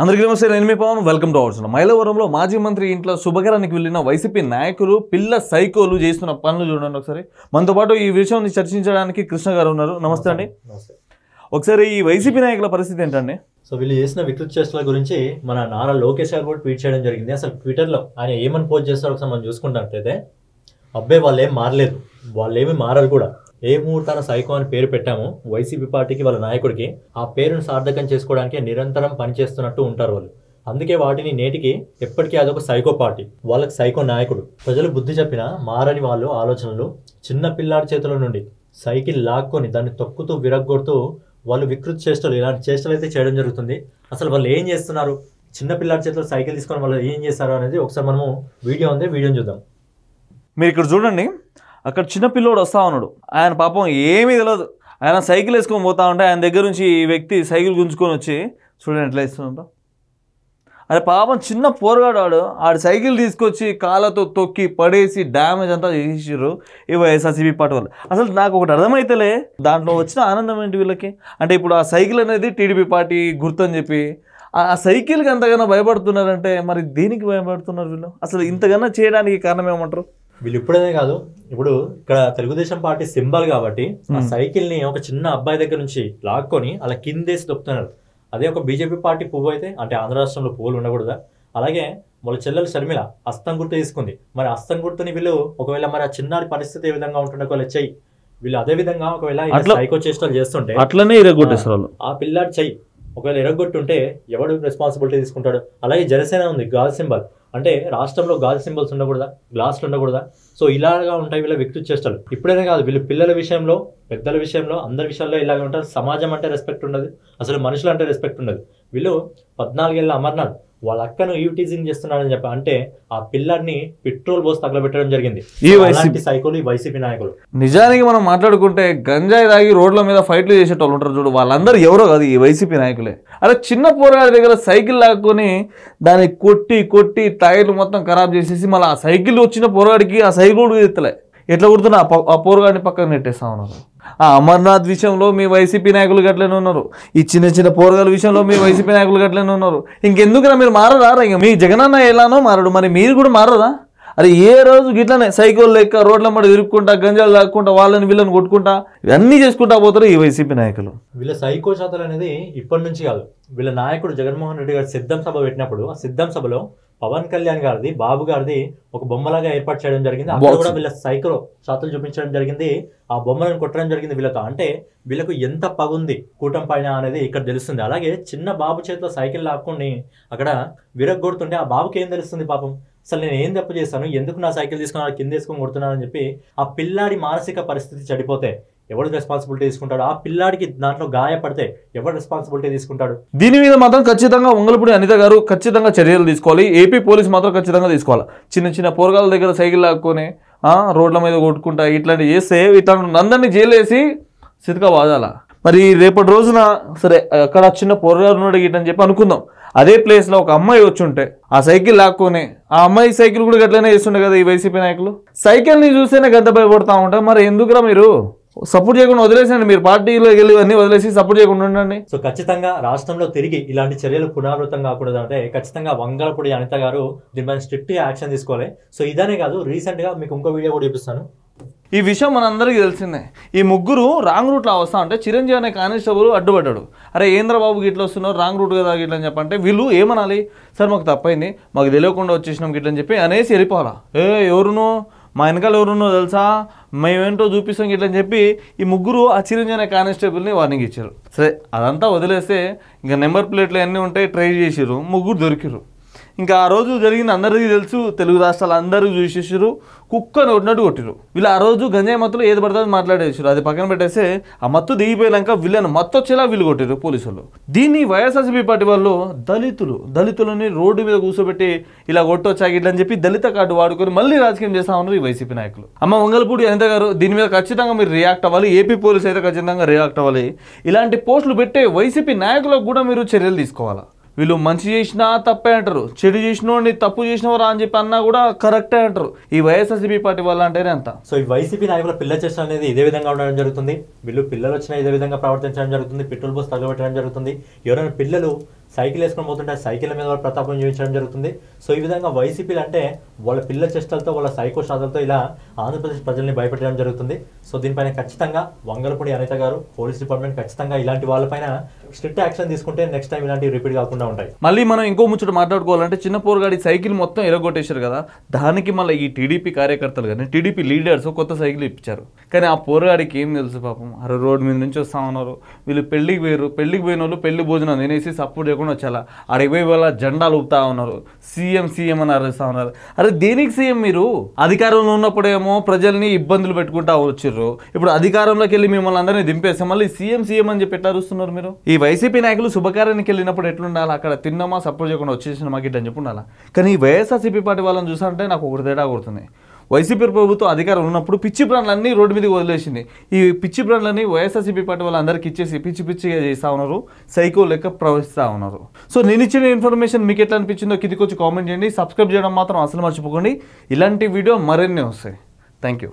అందరికీ నమస్తే, నేను మీ Pavan. Welcome to our channel. మైలవరంలో మాజీ మంత్రి ఇంట్లో శుభకరానికి వెళ్ళిన వైసీపీ నాయకులు పిల్ల సైకోలు చేస్తున్న పనులు చూడండి ఒకసారి. మనతో పాటు ఈ విషయాన్ని చర్చించడానికి కృష్ణ గారు ఉన్నారు. నమస్తే అండి. ఒకసారి ఈ వైసీపీ నాయకుల పరిస్థితి ఏంటండి? సో వీళ్ళు చేసిన వికృత చేష్టల గురించి మన నారా లోకేష్ గారు కూడా ట్వీట్ చేయడం జరిగింది. అసలు ట్విట్టర్లో ఆయన ఏమని పోస్ట్ చేస్తారో ఒకసారి మనం చూసుకుంటే, అబ్బాయి వాళ్ళు ఏం మారలేదు, వాళ్ళు ఏమి మారరు కూడా. ఏ ముహూర్తాన సైకో అని పేరు పెట్టాము వైసీపీ పార్టీకి, వాళ్ళ నాయకుడికి, ఆ పేరును సార్థకం చేసుకోవడానికి నిరంతరం పనిచేస్తున్నట్టు ఉంటారు వాళ్ళు. అందుకే వాటిని నేటికి ఎప్పటికీ అదొక సైకో పార్టీ, వాళ్ళకి సైకో నాయకుడు. ప్రజలు బుద్ధి చెప్పినా మారని వాళ్ళు ఆలోచనలు. చిన్న పిల్లాడి చేతుల నుండి సైకిల్ లాక్కొని దాన్ని తొక్కుతూ విరగ్గొడుతూ వాళ్ళు వికృత చేష్టలు, ఇలాంటి చేష్టలు అయితే చేయడం జరుగుతుంది. అసలు వాళ్ళు ఏం చేస్తున్నారు, చిన్న పిల్లాడి చేతిలో సైకిల్ తీసుకొని వాళ్ళు ఏం చేస్తారు అనేది ఒకసారి మనము వీడియోని చూద్దాం. మీరు ఇక్కడ చూడండి, అక్కడ చిన్న పిల్లోడు వస్తా ఉన్నాడు. ఆయన పాపం ఏమీ తెలియదు, ఆయన సైకిల్ వేసుకొని పోతా ఉంటే ఆయన దగ్గర నుంచి ఈ వ్యక్తి సైకిల్ గుంజుకొని వచ్చి చూడండి ఎట్లా ఇస్తుంటా. అదే పాపం చిన్న పోరగాడు ఆడు సైకిల్ తీసుకొచ్చి కాళ్ళతో తొక్కి పడేసి డ్యామేజ్ అంతా చేసిర్రు ఈ వైఎస్ఆర్సీపీ పార్టీ వాళ్ళు. అసలు నాకు ఒకటి అర్థమైతేలే, దాంట్లో వచ్చిన ఆనందం ఏంటి వీళ్ళకి అంటే, ఇప్పుడు ఆ సైకిల్ అనేది టీడీపీ పార్టీ గుర్తని చెప్పి ఆ సైకిల్కి అంతగానో భయపడుతున్నారంటే మరి దేనికి భయపడుతున్నారు వీళ్ళు? అసలు ఇంతగానో చేయడానికి కారణం ఏమంటారు? వీళ్ళు ఇప్పుడనే కాదు, ఇప్పుడు ఇక్కడ తెలుగుదేశం పార్టీ సింబల్ కాబట్టి ఆ సైకిల్ ని ఒక చిన్న అబ్బాయి దగ్గర నుంచి లాక్కొని అలా కిందేసి దొక్కుతున్నారు. అదే ఒక బీజేపీ పార్టీ పువ్వు అయితే, అంటే ఆంధ్ర రాష్ట్రంలో పువ్వులు ఉండకూడదా? అలాగే వాళ్ళ చెల్లెలు షర్మిల హస్తం గుర్తు తీసుకుంది. మరి హస్తం గుర్తుని వీళ్ళు ఒకవేళ మరి ఆ చిన్నారి పరిస్థితి ఏ విధంగా ఉంటుండే ఒకవేళ చెయ్యి, వీళ్ళు అదే విధంగా ఒకవేళ సైకో చేష్టలు చేస్తుంటే అట్లనే ఇరగొట్టేస్తారు. ఆ పిల్లాడి చెయ్యి ఒకవేళ ఎరగొట్టుంటే ఎవడు రెస్పాన్సిబిలిటీ తీసుకుంటాడు? అలాగే జనసేన ఉంది, గాజు సింబల్, అంటే రాష్ట్రంలో గాజు సింబల్స్ ఉండకూడదా, గ్లాసులు ఉండకూడదా? సో ఇలాగా ఉంటాయి వీళ్ళ వికృత చేష్టలు. ఇప్పుడైనా కాదు, వీళ్ళు పిల్లల విషయంలో, పెద్దల విషయంలో, అందరి విషయాల్లో ఇలాగ ఉంటారు. సమాజం అంటే రెస్పెక్ట్ ఉండదు, అసలు మనుషులు అంటే రెస్పెక్ట్ ఉండదు. వీళ్ళు 14 ఏళ్ళ అమర్నాథ్ వాళ్ళ అక్కను ఈవ్టీజింగ్ చేస్తున్నాడని చెప్పి అంటే ఆ పిల్లాడిని పెట్రోల్ పోసి తగలబెట్టడం జరిగింది. ఈ సైకోలు, ఈ వైసీపీ నాయకులు. నిజానికి మనం మాట్లాడుకుంటే గంజాయి తాగి రోడ్ల మీద ఫైట్లు చేసేటోళ్ళు ఉంటారు చూడు, వాళ్ళందరూ ఎవరో కాదు, ఈ వైసీపీ నాయకులే. అలా చిన్న పోరాడి దగ్గర సైకిల్ లాక్కొని దాన్ని కొట్టి టైర్లు మొత్తం ఖరాబ్ చేసేసి మళ్ళీ ఆ సైకిల్ వచ్చిన పోరాడికి ఆ సైకిల్ ఎత్తలే ఎట్లా కుడుతున్నా ఆ పోరగాడిని పక్కన నెట్టేస్తా ఉన్నారు. ఆ అమర్నాథ్ విషయంలో మీ వైసీపీ నాయకులు గట్లనే ఉన్నారు. ఈ చిన్న పోరగాల విషయంలో మీ వైసీపీ నాయకులు గట్లనే ఉన్నారు. ఇంకెందుకురా మీరు మారరా? ఇంక మీ జగనన్న ఎలానో మారడు, మరి మీరు కూడా మారదా? అరే ఏ రోజు గిట్లనే సైకిల్ లెక్క రోడ్ల మడ తిరుక్కుంటా, గంజాలు లాక్కుంటా, వాళ్ళని వీళ్ళని కొట్టుకుంటా ఇవన్నీ చేసుకుంటా పోతారు ఈ వైసీపీ నాయకులు. వీళ్ళ సైకో శాతలు అనేది ఇప్పటి నుంచి కాదు. వీళ్ళ నాయకుడు జగన్మోహన్ రెడ్డి గారు సిద్ధం సభ పెట్టినప్పుడు ఆ సిద్ధం సభలో పవన్ కళ్యాణ్ గారిది, బాబు గారిది ఒక బొమ్మలాగా ఏర్పాటు చేయడం జరిగింది. అక్కడ కూడా వీళ్ళ సైకో శాతలు చూపించడం జరిగింది, ఆ బొమ్మలను కొట్టడం జరిగింది వీళ్ళతో. అంటే వీళ్ళకు ఎంత పగుంది కూటమి పైన అనేది ఇక్కడ తెలుస్తుంది. అలాగే చిన్న బాబు చేతిలో సైకిల్ లాక్కొని అక్కడ విరగొడుతుంటే ఆ బాబుకి ఏం తెలుస్తుంది పాపం? అసలు నేను ఏం తప్పు చేశాను, ఎందుకు నా సైకిల్ తీసుకుని కింద వేసుకొని కొడుతున్నానని చెప్పి ఆ పిల్లాడి మానసిక పరిస్థితి చెడిపోతే ఎవరు రెస్పాన్సిబిలిటీ తీసుకుంటాడు? ఆ పిల్లాడికి దాంట్లో గాయపడితే ఎవరు రెస్పాన్సిబిలిటీ తీసుకుంటాడు? దీని మీద మాత్రం ఖచ్చితంగా వంగలపూడి అనిత గారు ఖచ్చితంగా చర్యలు తీసుకోవాలి. ఏపీ పోలీస్ మాత్రం ఖచ్చితంగా తీసుకోవాలి. చిన్న పోరగాల దగ్గర సైకిల్ లాక్కొని రోడ్ల మీద కొట్టుకుంటా ఇట్లాంటివి చేస్తే ఇట్లాంటి అందరినీ జైలు వేసి సితక వాదాల. మరి రేపటి రోజున సరే అక్కడ చిన్న పోరగాలు ఉన్నాడు గిట్టని చెప్పి అనుకుందాం, అదే ప్లేస్లో ఒక అమ్మాయి వచ్చి ఉంటే ఆ సైకిల్ లాక్కొని ఆ అమ్మాయి సైకిల్ కూడా గట్లనే చేస్తుండే కదా ఈ వైసీపీ నాయకులు. సైకిల్ని చూస్తేనే గద్ద భయపడతా ఉంటారు. మరి ఎందుకురా మీరు సపోర్ట్ చేయకుండా వదిలేసండి, మీరు పార్టీలో వెళ్ళి అన్ని వదిలేసి సపోర్ట్ చేయకుండా ఉండండి. సో ఖచ్చితంగా రాష్ట్రంలో తిరిగి ఇలాంటి చర్యలు పునరావృతం కాకూడదు అంటే ఖచ్చితంగా వంగలపూడి అనిత గారు దీనిపైన స్ట్రిక్ట్ యాక్షన్ తీసుకోవాలి. సో ఇదనే కాదు, రీసెంట్గా మీకు ఇంకో వీడియో కూడా చూపిస్తాను. ఈ విషయం మనందరికీ తెలిసిందే. ఈ ముగ్గురు రాంగ్ రూట్లో వస్తా అంటే చిరంజీవి అనే కానిస్టేబుల్ అడ్డుపడ్డాడు. అరే ఏంద్రబాబు గిట్లా వస్తున్నారు, రాంగ్ రూట్ కదా గిట్ల అని చెప్పంటే వీళ్ళు ఏమనాలి, సార్ మాకు తప్పైంది, మాకు తెలియకుండా వచ్చేసినాం గిట్లని చెప్పి అనేసి వెళ్ళిపోవాలా. ఎవరునో మా వెనకాల ఎవరున్నో తెలుసా, మేమేంటో చూపిస్తాం గిట్లని చెప్పి ఈ ముగ్గురు ఆ చిరంజీవి అనే కానిస్టేబుల్ని వార్నింగ్ ఇచ్చారు. సరే అదంతా వదిలేస్తే ఇంకా నెంబర్ ప్లేట్లు అన్నీ ఉంటాయి, ట్రై చేసిర్రు, ముగ్గురు దొరికిర్రు. ఇంకా ఆ రోజు జరిగింది అందరికీ తెలుసు, తెలుగు రాష్ట్రాలు అందరూ చూసేసారు, కుక్కని కొట్టినట్టు కొట్టిరు. వీళ్ళు ఆ రోజు గంజాయి మత్తులో ఏది పడుతుంది మాట్లాడేసారు, అది పక్కన పెట్టేస్తే ఆ మత్తు దిగిపోయాక వీళ్ళని మత్తు వచ్చేలా వీళ్ళు కొట్టారు పోలీసులు. దీన్ని వైఎస్ఆర్సీపీ పార్టీ వాళ్ళు దళితులని రోడ్డు మీద కూర్చోబెట్టి ఇలా కొట్టొచ్చా ఇట్లని చెప్పి దళిత కార్డు వాడుకొని మళ్ళీ రాజకీయం చేస్తా ఉన్నారు ఈ వైసీపీ నాయకులు. అమ్మ వంగలపూడి అనిత గారు దీని మీద ఖచ్చితంగా మీరు రియాక్ట్ అవ్వాలి. ఏపీ పోలీసు అయితే ఖచ్చితంగా రియాక్ట్ అవ్వాలి. ఇలాంటి పోస్టులు పెట్టే వైసీపీ నాయకులకు కూడా మీరు చర్యలు తీసుకోవాలా. వీళ్ళు మంచి చేసినా తప్పే అంటారు, చెడు చేసినోడిని తప్పు చేసినవరా అని చెప్పి అన్నా కూడా కరెక్టే అంటారు ఈ వైఎస్ఆర్సీపీ పార్టీ వల్ల అంటేనే అంత. సో ఈ వైసీపీ నాయకుల పిల్ల చేష్ట అనేది ఇదే విధంగా ఉండడం జరుగుతుంది. వీళ్ళు పిల్లలు వచ్చినా ఇదే విధంగా ప్రవర్తించడం జరుగుతుంది, పెట్రోల్ పోసి తగలబెట్టడం జరుగుతుంది. ఎవరైనా పిల్లలు సైకిల్ వేసుకొని పోతుంటే సైకిల్ మీద వాళ్ళ ప్రతాపం చూపించడం జరుగుతుంది. సో ఈ విధంగా వైసీపీలు అంటే వాళ్ళ పిల్ల చేష్టలతో వాళ్ళ సైకో శాతలతో ఇలా ఆంధ్రప్రదేశ్ ప్రజల్ని భయపెట్టడం జరుగుతుంది. సో దీనిపైన ఖచ్చితంగా వంగలపూడి అనిత గారు, పోలీస్ డిపార్ట్మెంట్ ఖచ్చితంగా ఇలాంటి వాళ్ళపైన స్ట్రిక్ట్ యాక్షన్ తీసుకుంటే నెక్స్ట్ టైం ఇలాంటివి రిపీట్ కాకుండా ఉంటాయి. మళ్ళీ మనం ఇంకో ముచ్చట మాట్లాడుకోవాలంటే చిన్న పోరగాడి సైకిల్ మొత్తం ఎరగొట్టేశారు కదా, దానికి మళ్ళీ ఈ టీడీపీ కార్యకర్తలు కానీ టీడీపీ లీడర్స్ కొత్త సైకిల్ ఇప్పించారు. కానీ ఆ పోరగాడికి ఏం తెలుసు పాపం, అరే రోడ్డు మీద నుంచి వస్తా ఉన్నారు, వీళ్ళు పెళ్లికి పోయిన వాళ్ళు పెళ్లి భోజనం తినేసి సపోర్ట్ చేయకుండా వచ్చాలా, అడిగి పోయి వాళ్ళ జెండాలు ఊపుతా ఉన్నారు, సీఎం అని అరుస్తా ఉన్నారు. అరే దేనికి సీఎం? మీరు అధికారంలో ఉన్నప్పుడేమో ప్రజల్ని ఇబ్బందులు పెట్టుకుంటా వచ్చిర్రు, ఇప్పుడు అధికారంలోకి వెళ్ళి మిమ్మల్ని అందరినీ దింపేస్తే మళ్ళీ సీఎం అని చెప్పి ఎట్లా అరుస్తున్నారు మీరు? ఈ వైసీపీ నాయకులు శుభకార్యానికి వెళ్ళినప్పుడు ఎట్లుండాలి, అక్కడ తిన్నామా సపోర్ట్ చేయకుండా వచ్చేసిన మాకు ఇట్లా అని చెప్పి ఉండాలా. కానీ ఈ వైఎస్ఆర్సీపీ పార్టీ వాళ్ళని చూసారంటే నాకు ఒకటి తేడా కొడుతుంది. వైసీపీ ప్రభుత్వం అధికారం ఉన్నప్పుడు పిచ్చి బ్రాండ్లన్నీ రోడ్డు మీదకి వదిలేసింది. ఈ పిచ్చి బ్రాండ్లన్నీ వైఎస్ఆర్సీపీ పార్టీ వాళ్ళందరికీ ఇచ్చేసి పిచ్చిగా చేస్తూ ఉన్నారు, సైకో లెక్క ప్రవహిస్తూ ఉన్నారు. సో నేను ఇచ్చిన ఇన్ఫర్మేషన్ మీకు ఎట్లా అనిపించిందో కిందికి వచ్చి కామెంట్ చేయండి. సబ్స్క్రైబ్ చేయడం మాత్రం అసలు మర్చిపోకండి. ఇలాంటి వీడియో మరిన్ని వస్తాయి. Thank you.